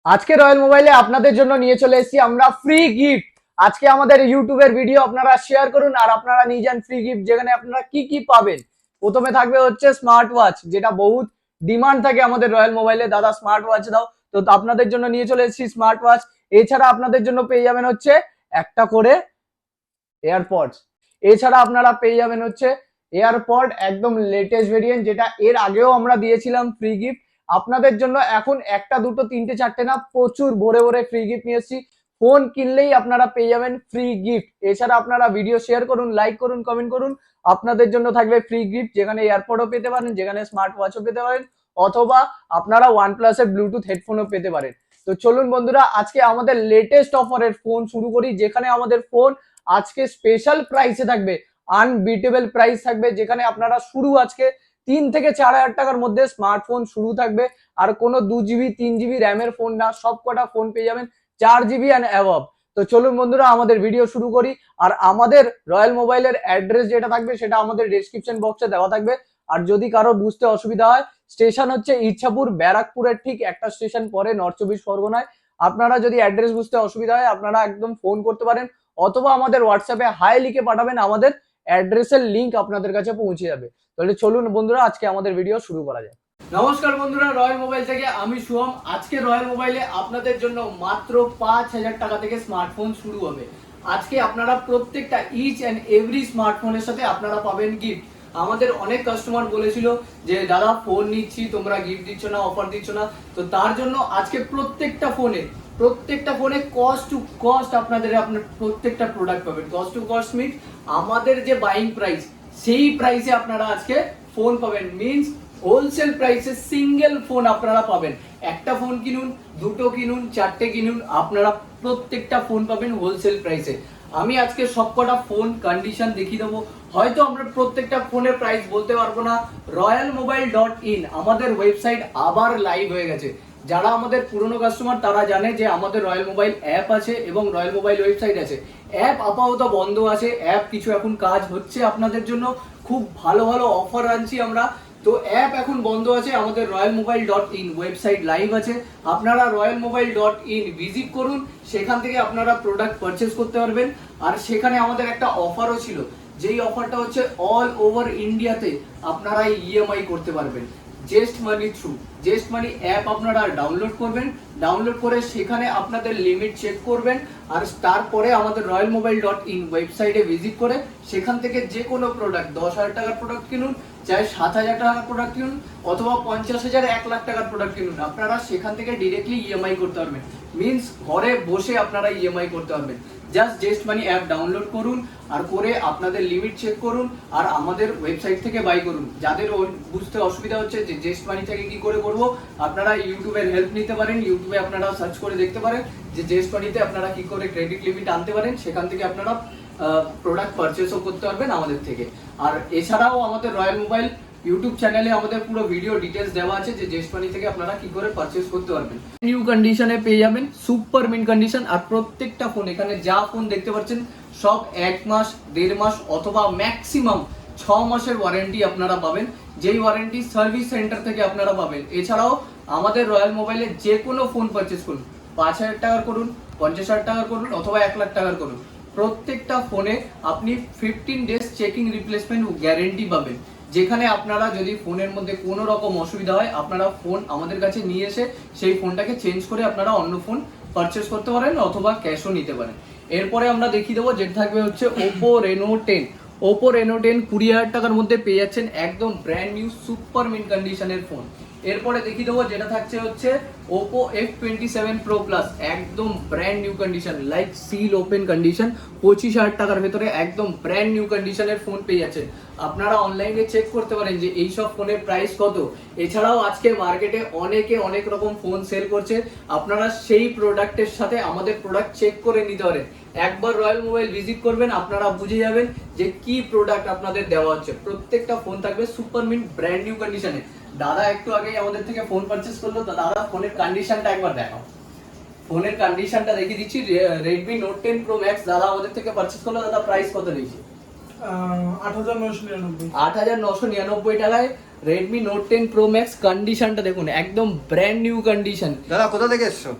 আজকে রয়্যাল মোবাইলে আপনাদের জন্য নিয়ে চলে এসেছি আমরা ফ্রি গিফট। আজকে আমাদের ইউটিউবের ভিডিও আপনারা শেয়ার করুন আর আপনারা নিয়ে যান ফ্রি গিফট, যেখানে আপনারা কি কি পাবেন। প্রথমে থাকবে হচ্ছে স্মার্ট ওয়াচ, যেটা বহুত ডিমান্ড থাকে আমাদের রয়্যাল মোবাইলে, দাদা স্মার্ট ওয়াচ দাও। তো আপনাদের জন্য নিয়ে চলে এসেছি স্মার্ট ওয়াচ। এছাড়া আপনাদের জন্য পেয়ে যাবেন হচ্ছে একটা করে এয়ারপডস। এছাড়া আপনারা পেয়ে যাবেন হচ্ছে এয়ারপড একদম লেটেস্ট ভেরিয়েন্ট, যেটা এর আগেও আমরা দিয়েছিলাম ফ্রি গিফট। আপনাদের জন্য এখন একটা দুটো তিনটে চারটে না, প্রচুর ভরে ভরে ফ্রি গিফট নিয়ে এসেছি। ফোন কিনলেই আপনারা পেয়ে যাবেন ফ্রি গিফট। এছাড়া আপনারা ভিডিও শেয়ার করুন, লাইক করুন, কমেন্ট করুন, আপনাদের জন্য থাকবে ফ্রি গিফট, যেখানে এয়ারপডও পেতে পারেন, যেখানে স্মার্ট ওয়াচও পেতে পারেন, অথবা আপনারা OnePlus এর ব্লুটুথ হেডফোনও পেতে পারেন। তো চলুন বন্ধুরা, আজকে আমাদের লেটেস্ট অফারের ফোন শুরু করি, যেখানে আমাদের ফোন আজকে স্পেশাল প্রাইসে থাকবে, আনবিটেবল প্রাইস থাকবে, যেখানে আপনারা শুরু আজকে 3 থেকে 4 হাজার টাকার মধ্যে স্মার্টফোন শুরু থাকবে। আর কোনো 2 GB 3 GB র্যামের ফোন না, সব কটা ফোন পেয়ে যাবেন 4 GB অ্যান্ড অ্যাবভ। তো চলুন বন্ধুরা, আমাদের ভিডিও শুরু করি। আর আমাদের রয়্যাল মোবাইলের অ্যাড্রেস যেটা থাকবে সেটা আমাদের ডেসক্রিপশন বক্সে দেওয়া থাকবে। আর যদি কারো বুঝতে অসুবিধা হয়, স্টেশন হচ্ছে ইচ্ছাপুর, ব্যারাকপুরের ঠিক একটা স্টেশন পরে, নর্থ চব্বিশ পরগনায়। আপনারা যদি অ্যাড্রেস বুঝতে অসুবিধা হয়, আপনারা একদম ফোন করতে পারেন, অথবা আমাদের হোয়াটসঅ্যাপে হাই লিখে পাঠাবেন, আমাদের অ্যাড্রেসের লিংক আপনাদের কাছে পৌঁছে যাবে। তাহলে চলুন বন্ধুরা, আজকে আমাদের ভিডিও শুরু করা যায়। নমস্কার বন্ধুরা, রয়্যাল মোবাইল থেকে আমি শুভম। আজকে রয়্যাল মোবাইলে আপনাদের জন্য মাত্র 5,000 টাকা থেকে স্মার্টফোন শুরু হবে। আজকে আপনারা প্রত্যেকটা ইচ অ্যান্ড এভরি স্মার্টফোনের সাথে আপনারা পাবেন গিফট। আমাদের অনেক কাস্টমার বলেছিল যে দাদা ফোন নিচ্ছি, তোমরা গিফট দিচ্ছ না, অফার দিচ্ছ না। তো তার জন্য আজকে প্রত্যেকটা ফোনে কস্ট টু কস্ট আপনাদের প্রত্যেকটা প্রোডাক্ট পাবেন। কস্ট টু কস্ট মিন্স আমাদের যে বাইং প্রাইস, সেই প্রাইসে আপনারা আজকে ফোন পাবেন। মিন্স হোলসেল প্রাইসে সিঙ্গেল ফোন আপনারা পাবেন। একটা ফোন কিনুন, দুটো কিনুন, চারটে কিনুন, আপনারা প্রত্যেকটা ফোন পাবেন হোলসেল প্রাইসে। আমি আজকে সবকটা ফোন কন্ডিশন দেখিয়ে দেবো। হয়তো আমরা প্রত্যেকটা ফোনের প্রাইস বলতে পারবো না। royalmobile.in আমাদের ওয়েবসাইট আবার লাইভ হয়ে গেছে। যারা আমাদের পুরনো কাস্টমার তারা জানে যে আমাদের রয়্যাল মোবাইল অ্যাপ আছে এবং রয়্যাল মোবাইল ওয়েবসাইট আছে। অ্যাপ আপাতত বন্ধ আছে, অ্যাপ কিছু এখন কাজ হচ্ছে আপনাদের জন্য, খুব ভালো ভালো অফার আনছি আমরা। তো অ্যাপ এখন বন্ধ আছে, আমাদের royalmobile.in ওয়েবসাইট লাইভ আছে। আপনারা royalmobile.in ভিজিট করুন, সেখান থেকে আপনারা প্রোডাক্ট পারচেস করতে পারবেন। আর সেখানে আমাদের একটা অফারও ছিল, যেই অফারটা হচ্ছে অল ওভার ইন্ডিয়াতে আপনারা ইএমআই করতে পারবেন জেস্ট মানি থ্রু। জেস্ট মানি অ্যাপ আপনারা ডাউনলোড করবেন, ডাউনলোড করে সেখানে আপনাদের লিমিট চেক করবেন। আর তারপরে আমাদের royalmobile.in ওয়েবসাইটে ভিজিট করে সেখান থেকে যে কোনো প্রোডাক্ট, 10,000 টাকার প্রোডাক্ট কিনুন, চাই 7,000 টাকার প্রোডাক্ট কিনুন, অথবা 50,000 1 লাখ টাকার প্রোডাক্ট কিনুন, আপনারা সেখান থেকে ডিরেক্টলি ইএমআই করতে পারবেন। মিন্স ঘরে বসে আপনারা ইএমআই করতে পারবেন। জাস্ট জেস্ট মানি অ্যাপ ডাউনলোড করুন, আর করে আপনাদের লিমিট চেক করুন, আর আমাদের ওয়েবসাইট থেকে বাই করুন। যাদের বুঝতে অসুবিধা হচ্ছে যে জেস্ট মানি থেকে কি করে করবো, আপনারা ইউটিউবের হেল্প নিতে পারেন। ইউটিউবে আপনারা সার্চ করে দেখতে পারেন যে জেস্ট মানিতে আপনারা কি করে ক্রেডিট লিমিট আনতে পারেন। সেখান থেকে আপনারা প্রোডাক্ট পারচেসও করতে পারবেন আমাদের থেকে। আর এছাড়াও আমাদের রয়্যাল মোবাইল ইউটিউব চ্যানেলে আমাদের পুরো ভিডিও ডিটেলস দেওয়া আছে যে জেস্ট মানি থেকে আপনারা কি করে পারচেস করতে পারবেন। নিউ কন্ডিশনে পেয়ে যাবেন, সুপার মিন কন্ডিশন। আর প্রত্যেকটা ফোন, এখানে যা ফোন দেখতে পাচ্ছেন সব 1 মাস, 1.5 মাস অথবা ম্যাক্সিমাম 6 মাসের ওয়ারেন্টি আপনারা পাবেন, যেই ওয়ারেন্টি সার্ভিস সেন্টার থেকে আপনারা পাবেন। এছাড়াও আমাদের রয়্যাল মোবাইলে যে কোনো ফোন পারচেস করুন, 5,000 টাকার করুন, 50,000 টাকার করুন, অথবা 1 লাখ টাকার করুন, প্রত্যেকটা ফোনে আপনি 15 ডেজ চেকিং রিপ্লেসমেন্ট গ্যারেন্টি পাবেন। যেখানে আপনারা যদি ফোনের মধ্যে কোনো রকম অসুবিধা হয়, আপনারা ফোন আমাদের কাছে নিয়ে এসে সেই ফোনটাকে চেঞ্জ করে আপনারা অন্য ফোন পারচেস করতে পারেন, অথবা ক্যাশও নিতে পারেন। এরপরে আমরা দেখিয়ে দেবো, যেটা থাকবে হচ্ছে Oppo Reno 10। Oppo Reno 10 20,000 টাকার মধ্যে পেয়ে যাচ্ছেন একদম ব্র্যান্ড নিউ সুপার মিন কন্ডিশনের ফোন। এরপরে দেখিয়ে দেবো, যেটা থাকছে হচ্ছে Oppo F27 Pro Plus, একদম brand new condition, like seal open condition, 25,000 টাকার ভেতরে একদম ব্র্যান্ড নিউ কন্ডিশনের ফোন পেয়ে যাচ্ছেন। আপনারা অনলাইনে চেক করতে পারেন যে এইসব ফোনের প্রাইস কত। এছাড়াও আজকে মার্কেটে অনেকে অনেক রকম ফোন সেল করছে, আপনারা সেই প্রোডাক্টের সাথে আমাদের প্রোডাক্ট চেক করে নিতে পারেন। একবার রয়্যাল মোবাইল ভিজিট করবেন, আপনারা বুঝে যাবেন যে কি প্রোডাক্ট আপনাদের দেওয়া হচ্ছে। প্রত্যেকটা ফোন থাকবে সুপার মিন ব্র্যান্ড নিউ কন্ডিশনে। দাদা একটু আগেই আমাদের থেকে ফোন পারচেস করলো, তো দাদা ফোনের কন্ডিশনটা একবার দেখাও। ফোনের কন্ডিশনটা দেখিয়ে দিচ্ছি। Redmi Note 10 Pro Max দাদা আমাদের থেকে পারচেস করলো। দাদা প্রাইস কত নিয়েছে? 8,999 টাকায় Redmi Note 10 Pro Max। কন্ডিশনটা দেখুন, একদম ব্র্যান্ড নিউ কন্ডিশন। দাদা কোথা থেকে এসছো?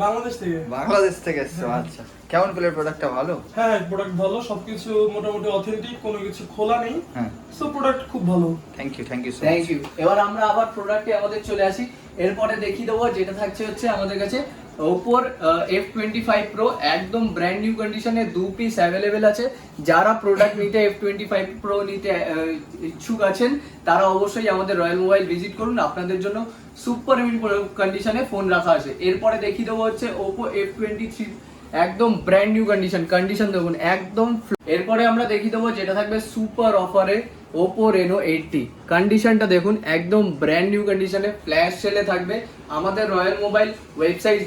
বাংলাদেশ থেকে। বাংলাদেশ থেকে এসছো, আচ্ছা। কেমন পেলে প্রোডাক্টটা? ভালো? হ্যাঁ, প্রোডাক্ট ভালো, সবকিছু মোটামুটি অথেন্টিক, কোনো কিছু খোলা নেই। হ্যাঁ, সো প্রোডাক্ট খুব ভালো। Thank you so thank much. You. এবার আমরা আবার প্রোডাক্টে আমাদের চলে আসি। এরপরে দেখিয়ে দেবো যেটা থাকছে হচ্ছে আমাদের কাছে ওপোর F25 Pro, একদম ব্র্যান্ড নিউ কন্ডিশনে 2 পিস অ্যাভেলেবেল আছে। যারা প্রোডাক্ট নিতে F25 Pro নিতে ইচ্ছুক আছেন তারা অবশ্যই আমাদের রয়্যাল মোবাইল ভিজিট করুন, আপনাদের জন্য সুপার মিন কন্ডিশনে ফোন রাখা আছে। এরপরে দেখিয়ে দেবো হচ্ছে ওপো F23, একদম ব্র্যান্ড নিউ কন্ডিশন দেখুন একদম। এরপরে আমরা দেখিয়ে দেবো যেটা থাকবে সুপার অফারে ওপো রেনো 80, কন্ডিশনটা দেখুন একদম ব্র্যান্ড নিউ কন্ডিশনে ফ্ল্যাশ সেলে থাকবে। আমাদের রয়্যাল মোবাইল ওয়েবসাইট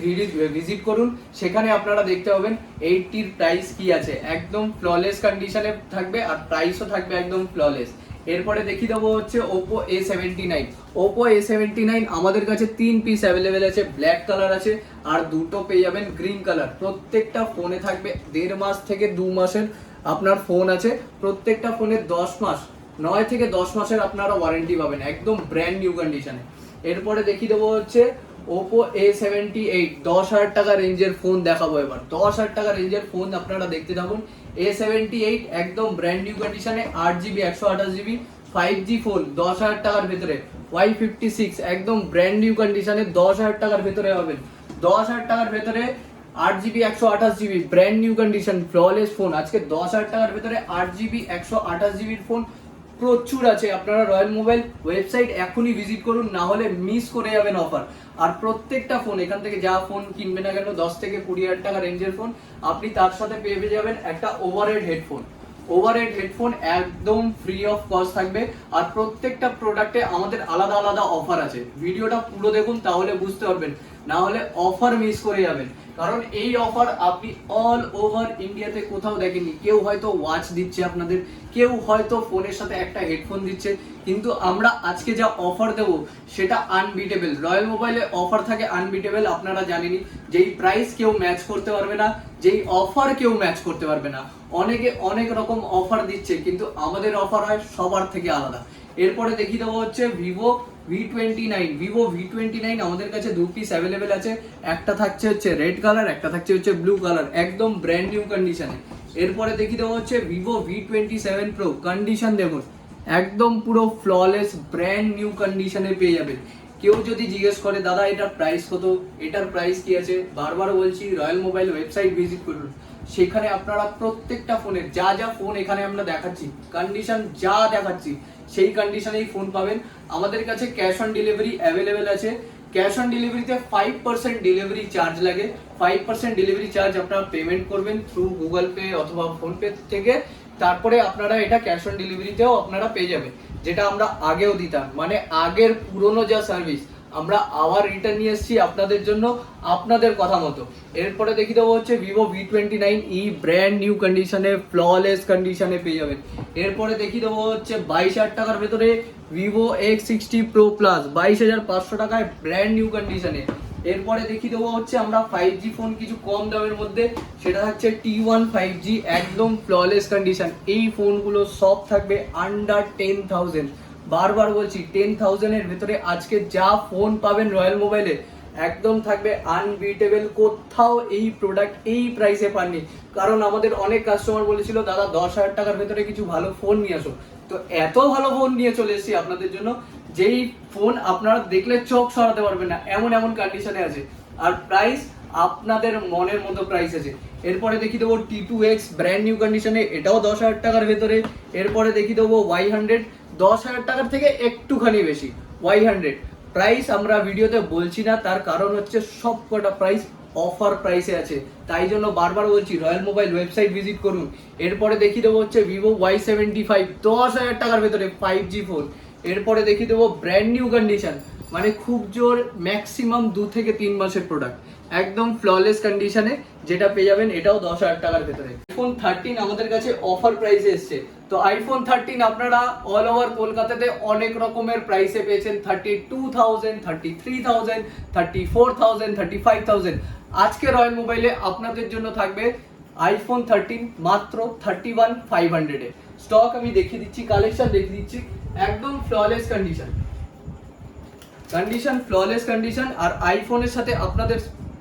ভিজিট করুন, সেখানে আপনারা দেখতে পাবেন 80-র প্রাইস কি আছে। একদম ফ্ললেস কন্ডিশনে থাকবে আর প্রাইসও থাকবে একদম ফ্ললেস। এরপরে দেখিয়ে দেবো হচ্ছে ওপো A79। ওপো A79 আমাদের কাছে 3 পিস অ্যাভেলেবেল আছে, ব্ল্যাক কালার আছে আর দুটো পেয়ে যাবেন গ্রিন কালার। প্রত্যেকটা ফোনে থাকবে 1.5 মাস থেকে 2 মাসের আপনার ফোন আছে। প্রত্যেকটা ফোনে 10 মাস 9 থেকে 10 মাসের আপনারা ওয়ারেন্টি পাবেন, একদম ব্র্যান্ড নিউ কন্ডিশনে। এরপরে দেখিয়ে দেবো হচ্ছে ওপো A78, 10,000 টাকা রেঞ্জের ফোন দেখাবো এবার। 10,000 টাকা রেঞ্জের ফোন আপনারা দেখতে থাকুন। A78 একদম ব্র্যান্ড নিউ কন্ডিশনে, 8GB 128GB 5G ফোন 10,000 টাকার ভেতরে। Y56 একদম ব্র্যান্ড নিউ কন্ডিশনে 10,000 টাকার ভেতরে হবেন। 10,000 টাকার ভেতরে 8GB 128GB brand new condition flawless phone. আজকে 10,000 টাকার ভেতরে 8GB 128GB ফোন প্রচুর আছে। আপনারা রয়্যাল মোবাইল ওয়েবসাইট এখনই ভিজিট করুন, না হলে মিস করে যাবেন অফার। আর প্রত্যেকটা ফোন এখান থেকে যা ফোন কিনবে না কেন 10 থেকে 20,000 টাকা রেঞ্জের ফোন, আপনি তার সাথে পেয়ে যাবেন একটা ওভারহেড হেডফোন। ওভারহেড হেডফোন একদম ফ্রি অফ কস্ট থাকবে। আর প্রত্যেকটা প্রোডাক্টে আমাদের আলাদা আলাদা অফার আছে। ভিডিওটা পুরো দেখুন, তাহলে বুঝতে পারবেন, না হলে অফার মিস করে যাবেন। কারণ এই অফার আপনি অল ওভার ইন্ডিয়াতে কোথাও দেখেননি। কেউ হয়তো ওয়াচ দিচ্ছে আপনাদের, কেউ হয়তো ফোনের সাথে একটা হেডফোন দিচ্ছে, কিন্তু আমরা আজকে যা অফার দেবো সেটা আনবিটেবল। রয়্যাল মোবাইলে অফার থাকে আনবিটেবল, আপনারা জানেনই। যেই প্রাইস কেউ ম্যাচ করতে পারবে না, যেই অফার কেউ ম্যাচ করতে পারবে না। অনেকে অনেক রকম অফার দিচ্ছে, কিন্তু আমাদের অফার হয় সবার থেকে আলাদা। এরপরে দেখিয়ে দেবো হচ্ছে ভিভো V29 আমাদের কাছে 2 পিস অ্যাভেলেবেল আছে। একটা থাকছে হচ্ছে রেড কালার, একটা থাকছে হচ্ছে ব্লু কালার, একদম ব্র্যান্ড নিউ কন্ডিশনে। এরপরে দেখিয়ে দেবো হচ্ছে ভিভো V27 Pro, কন্ডিশন দেখুন একদম পুরো ফ্ললেস ব্র্যান্ড নিউ কন্ডিশনে পেয়ে যাবেন। কেউ যদি জিজ্ঞেস করে দাদা এটার প্রাইস কত, এটার প্রাইস কি আছে, বারবার বলছি রয়্যাল মোবাইল ওয়েবসাইট ভিজিট করুন। সেখানে আপনারা প্রত্যেকটা ফোনের যা যা ফোন এখানে আমরা দেখাচ্ছি, কন্ডিশন যা দেখাচ্ছি সেই কন্ডিশনেই ফোন পাবেন। আমাদের কাছে ক্যাশ অন ডেলিভারি অ্যাভেলেবেল আছে। ক্যাশ অন ডেলিভারিতে 5% ডেলিভারি চার্জ লাগে। 5% ডেলিভারি চার্জ আপনারা পেমেন্ট করবেন থ্রু গুগল পে অথবা ফোনপে থেকে। তারপরে আপনারা এটা ক্যাশ অন ডেলিভারিতেও আপনারা পেয়ে যাবেন, যেটা আমরা আগেও দিতাম। মানে আগের পুরনো যা সার্ভিস আমরা আবার রিটার্ন নিয়ে এসেছি আপনাদের জন্য, আপনাদের কথা মতো। এরপরে দেখিয়ে দেবো হচ্ছে ভিভো V29e, ব্র্যান্ড নিউ কন্ডিশনে ফ্ললেস কন্ডিশনে পেয়ে যাবেন। এরপরে দেখিয়ে দেবো হচ্ছে 22,000 টাকার ভেতরে ভিভো X60 Pro Plus, 22,500 টাকায় ব্র্যান্ড নিউ কন্ডিশনে। এরপরে দেখিয়ে দেবো হচ্ছে আমরা 5G ফোন কিছু কম দামের মধ্যে, সেটা হচ্ছে T1 5G, একদম ফ্ললেস কন্ডিশন। এই ফোনগুলো সব থাকবে আন্ডার 10,000। বারবার বলছি 10,000 এর ভেতরে আজকে যা ফোন পাবেন রয়্যাল মোবাইলে একদম থাকবে আনবিটেবল। কোথাও এই প্রোডাক্ট এই প্রাইসে পাননি। কারণ আমাদের অনেক কাস্টমার বলেছিল দাদা 10,000 টাকার ভেতরে কিছু ভালো ফোন নিয়ে আসো। তো এত ভালো ফোন নিয়ে চলে এসেছি আপনাদের জন্য, যেই ফোন আপনারা দেখলে চোখ সরাতে পারবেন না, এমন এমন কন্ডিশনে আছে। আর প্রাইস আপনাদের মনের মতো প্রাইস আছে। এরপরে দেখিয়ে দেবো T2X, ব্র্যান্ড নিউ কন্ডিশনে, এটাও 10,000 টাকার ভেতরে। এরপরে দেখিয়ে দেবো Y100, 10,000 টাকার থেকে একটুখানি বেশি। Y100 প্রাইস আমরা ভিডিওতে বলছি না, তার কারণ হচ্ছে সব কটা প্রাইস অফার প্রাইসে আছে, তাই জন্য বারবার বলছি রয়্যাল মোবাইল ওয়েবসাইট ভিজিট করুন। এরপরে দেখিয়ে দেবো হচ্ছে ভিভো Y75, 10,000 টাকার ভেতরে 5G ফোন। এরপরে দেখিয়ে দেবো ব্র্যান্ড নিউ কন্ডিশন, মানে খুব জোর ম্যাক্সিমাম 2 থেকে 3 মাসের প্রোডাক্ট, একদম ফ্ললেস কন্ডিশনে, যেটা পেয়ে যাবেন এটাও 10,000 টাকার ভেতরে। আইফোন 13 আমাদের কাছে অফার প্রাইসে এসছে। তো আইফোন 13 আপনারা অল ওভার কলকাতাতে অনেক রকমের প্রাইসে পেয়েছেন, 32,000, 33,000, 34,000, 35,000। আজকে রয়্যাল মোবাইলে আপনাদের জন্য থাকবে আইফোন 13 মাত্র 31,500 এ। স্টক আমি দেখিয়ে দিচ্ছি, কালেকশন দেখিয়ে দিচ্ছি, একদম ফ্ললেস কন্ডিশন ফ্ললেস কন্ডিশন। আর আইফোনের সাথে আপনাদের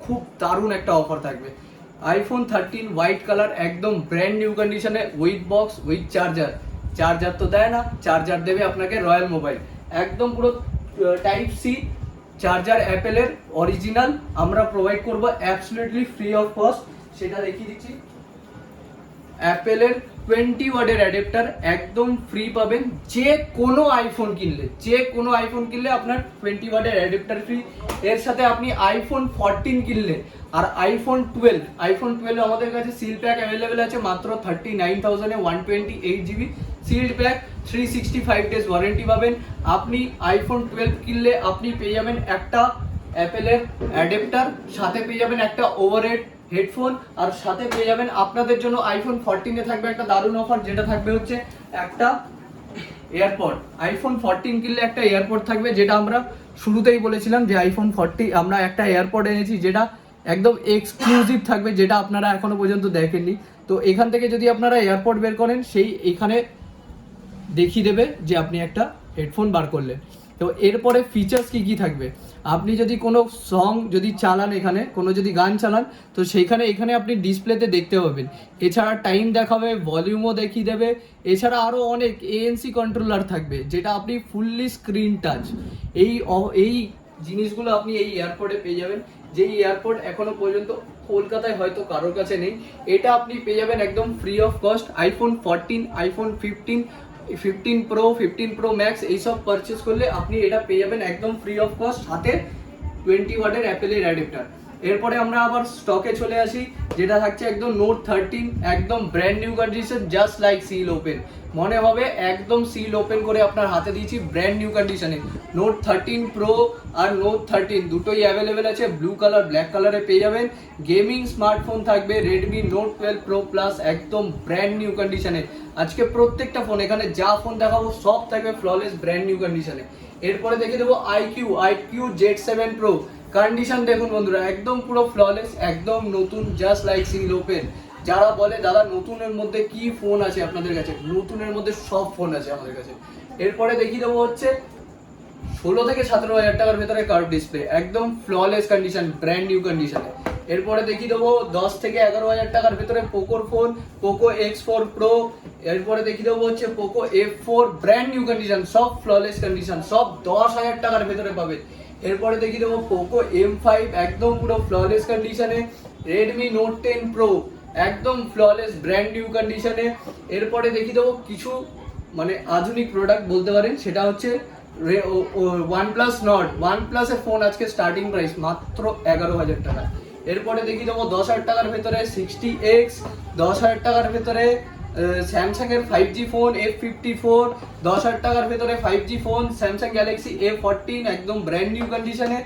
খুব দারুণ একটা অফার থাকবে। আইফোন 13 হোয়াইট কালার একদম ব্র্যান্ড নিউ কন্ডিশনে উইথ বক্স উইথ চার্জার তো দেয় না, চার্জার দেবে আপনাকে রয়্যাল মোবাইল, একদম পুরো টাইপ সি চার্জার অ্যাপেলের অরিজিনাল আমরা প্রোভাইড করব অ্যাবসলিউটলি ফ্রি অফ কস্ট। সেটা দেখিয়ে দিচ্ছি, অ্যাপেলের 20 ওয়াটের অ্যাডাপ্টার একদম ফ্রি পাবেন যে কোনো আইফোন কিনলে আপনার 20 ওয়াটের অ্যাডাপ্টার ফ্রি। এর সাথে আপনি আইফোন 14 কিনলে আর আইফোন 12 আমাদের কাছে সিল প্যাক অ্যাভেলেবেল আছে মাত্র 39,000 এ 128 GB sealed pack, 365 days warranty পাবেন। আপনি আইফোন 12 কিনলে আপনি পেয়ে যাবেন একটা অ্যাপেলের অ্যাডাপ্টার, সাথে পেয়ে যাবেন একটা ওভারহেড হেডফোন, আর সাথে পেয়ে যাবেন আপনাদের জন্য আইফোন 14 এ থাকবে একটা দারুণ অফার, যেটা থাকবে হচ্ছে একটা এয়ারপড। আইফোন 14 কিনলে একটা এয়ারপড থাকবে, যেটা আমরা শুরুতেই বলেছিলাম যে আইফোন 40 আমরা একটা এয়ারপড এনেছি যেটা একদম এক্সক্লুসিভ থাকবে, যেটা আপনারা এখনো পর্যন্ত দেখেননি। তো এখান থেকে যদি আপনারা এয়ারপড বের করেন, সেই এখানে দেখিয়ে দেবে যে আপনি একটা হেডফোন বার করলেন। তো এরপরে ফিচার্স কি থাকবে, আপনি যদি কোনো সং যদি চালান, এখানে কোনো যদি গান চালান, তো সেইখানে এখানে আপনি ডিসপ্লেতে দেখতে পাবেন। এছাড়া টাইম দেখাবে, ভলিউমও দেখিয়ে দেবে। এছাড়া আরও অনেক এএনসি কন্ট্রোলার থাকবে, যেটা আপনি ফুললি স্ক্রিন টাচ। এই জিনিসগুলো আপনি এই এয়ারপডে পেয়ে যাবেন, যেই এয়ারপড এখনো পর্যন্ত কলকাতায় হয়তো কারোর কাছে নেই। এটা আপনি পেয়ে যাবেন একদম free of cost. IPhone 14, iPhone 15 pro, 15 pro max এইসব পারচেস করলে আপনি এটা পেয়ে যাবেন একদম ফ্রি অফ কস্ট, সাথে 20 ওয়াটের অ্যাপেলের অ্যাডাপ্টার। এরপরে আমরা আবার স্টকে চলে আসি, যেটা থাকছে একদম নোট 13 একদম brand new condition, just like seal open. মনে হবে একদম সিল ওপেন করে আপনার হাতে দিয়েছি, ব্র্যান্ড নিউ কন্ডিশনে। নোট 13 প্রো আর নোট 13 দুটোই অ্যাভেলেবেল আছে, ব্লু কালার ব্ল্যাক কালারে পেয়ে যাবেন। গেমিং স্মার্টফোন থাকবে রেডমি নোট 12 প্রো প্লাস একদম ব্র্যান্ড নিউ কন্ডিশনে। আজকে প্রত্যেকটা ফোন, এখানে যা ফোন দেখাবো সব থাকবে ফ্ললেস ব্র্যান্ড নিউ কন্ডিশনে। এরপরে দেখে দেবো আইকিউ Z7 প্রো। কন্ডিশন দেখুন বন্ধুরা, একদম পুরো ফ্ললেস, একদম নতুন, জাস্ট লাইক সিল ওপেন। যারা বলে দাদা নতুনের মধ্যে কি ফোন আছে আপনাদের কাছে, নতুনের মধ্যে সব ফোন আছে আমাদের কাছে। এরপরে দেখিয়ে দেবো হচ্ছে 16 থেকে 17 হাজার টাকার ভেতরে কার্ভ ডিসপ্লে, একদম ফ্ললেস কন্ডিশন, ব্র্যান্ড নিউ কন্ডিশনে। এরপরে দেখিয়ে দেবো 10 থেকে 11 হাজার টাকার ভেতরে পোকোর ফোন, পোকো X4 প্রো। এরপরে দেখিয়ে দেবো হচ্ছে Poco F4 brand new condition, সব ফ্ললেস কন্ডিশন, সব 10 হাজার টাকার ভেতরে পাবে। এরপরে দেখিয়ে দেবো পোকো M5 একদম পুরো ফ্ললেস কন্ডিশনে। রেডমি নোট 10 প্রো একদম ফ্ললেস ব্র্যান্ড নিউ কন্ডিশনে। এরপরে দেখিয়ে দেবো কিছু মানে আধুনিক প্রোডাক্ট বলতে পারেন, সেটা হচ্ছে OnePlus এর ফোন আজকে স্টার্টিং প্রাইস মাত্র 11,000 টাকা। এরপরে দেখিয়ে দেবো 10,000 টাকার ভেতরে 60X, 10,000 টাকার ভেতরে স্যামসাং এর 5G ফোন F54, 10,000 টাকার ভেতরে 5G phone Samsung Galaxy A14 একদম ব্র্যান্ড নিউ কন্ডিশনে।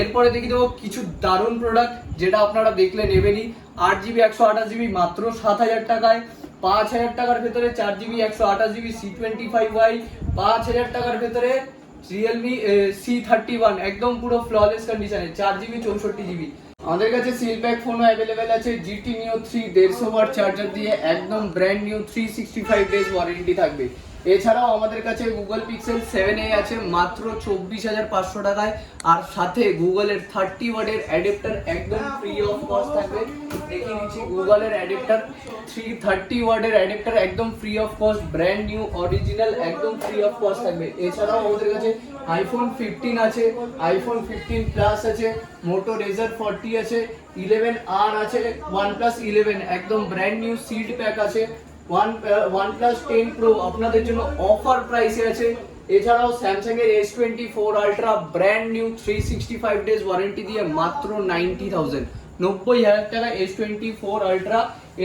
এরপরে দেখিয়ে দেবো কিছু দারুণ প্রোডাক্ট, যেটা আপনারা দেখলে নেবেনই। 8GB 128GB মাত্র 7,000 টাকায়। 5,000 টাকার ভেতরে 4GB 128GB C25Y, 5,000 টাকার ভেতরে রিয়েলমি C31 একদম পুরো ফ্ললেস কন্ডিশনে, 4GB 64GB। আমাদের কাছে সিল প্যাক ফোনও অ্যাভেলেবেল আছে, GT Neo 3 150 ওয়াট চার্জার দিয়ে একদম ব্র্যান্ড নিউ, 365 ডেজ ওয়ারেন্টি থাকবে। এছাড়াও আমাদের কাছে গুগল পিক্সেল 7a আছে মাত্র 24,500 টাকায়, আর সাথে গুগলের 30 ওয়াটের অ্যাডাপ্টার একদম ফ্রি অফ কস্ট থাকবে। দেখিয়ে দিচ্ছি গুগলের অ্যাডাপ্টার, 30 ওয়াটের অ্যাডাপ্টার একদম free of cost, brand new original একদম ফ্রি অফ কস্ট থাকবে। এছাড়াও আমাদের কাছে আইফোন 15 আছে, আইফোন 15 প্লাস আছে, মোটো রেজার 40 আছে, 11R আছে, OnePlus 11 একদম ব্র্যান্ড নিউ সিল্ড প্যাক আছে, OnePlus 10 Pro আপনাদের জন্য অফার প্রাইসে আছে। এছাড়াও স্যামসাং এর S24 ultra brand new 365 days warranty দিয়ে মাত্র 90,000 টাকা S24 আলট্রা।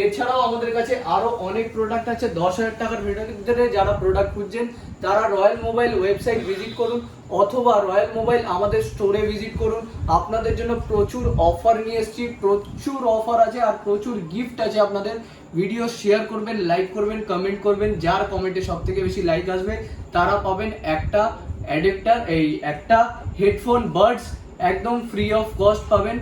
এছাড়াও আমাদের কাছে আরো অনেক প্রোডাক্ট আছে 10,000 টাকার ভিতরে। যারা প্রোডাক্ট খুঁজছেন তারা রয়্যাল মোবাইল ওয়েবসাইট ভিজিট করুন, অথবা রয়্যাল মোবাইল আমাদের স্টোরে ভিজিট করুন। আপনাদের জন্য প্রচুর অফার নিয়ে এসেছি, প্রচুর অফার আছে আর প্রচুর গিফট আছে আপনাদের। ভিডিও শেয়ার করবেন, লাইক করবেন, কমেন্ট করবেন। যার কমেন্টে সব থেকে বেশি লাইক আসবে তারা পাবেন একটা অ্যাডাপ্টার, একটা হেডফোন বাডস একদম ফ্রি অফ কস্ট পাবেন।